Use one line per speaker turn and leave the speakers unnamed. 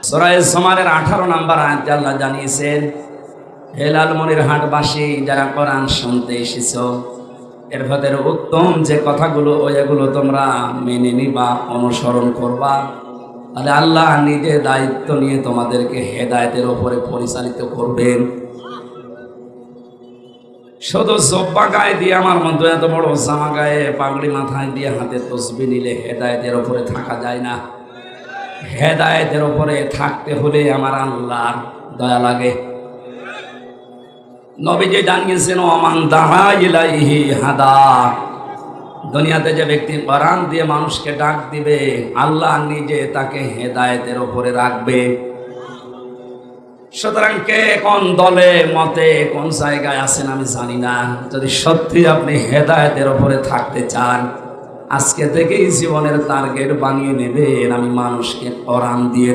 সূরা জুমারের 18 নম্বর আয়াতে আল্লাহ জানিয়েছেন, হে লালমনিরহাটবাসী যারা কোরআন শুনতে এসেছো, এর ভেতরে উত্তম যে কথাগুলো এগুলো তোমরা মেনে নিবা, অনুসরণ করবা, তাহলে আল্লাহ নিজে দায়িত্ব নিয়ে তোমাদেরকে হেদায়েতের উপরে পরিচালিত করবেন। শুধু জব্বা গায়ে দিয়ে আমার মতো এত বড় জামা গায়ে পাগড়ি মাথায় দিয়ে হাতে তসবিহ নিলে হেদায়েতের উপরে থাকা যায় না। হেদায়েতের উপরে থাকতে হলে আমার আল্লাহর দয়া লাগে। নবীজি জানিয়েছেন, ওমান দাআ ইলাইহি হাদা। দুনিয়াতে যে ব্যক্তি কোরআন দিয়ে মানুষকে ডাক দিবে, আল্লাহ নিজে তাকে হেদায়েতের উপরে রাখবে। সুতরাং কে কোন দলে মতে কোন জায়গায় আছেন আমি জানি না, যদি সত্যি আপনি হেদায়েতের উপরে থাকতে চান, আজকে থেকেই জীবনের টার্গেট বানিয়ে নেবেন, আমি মানুষকে কোরআন দিয়ে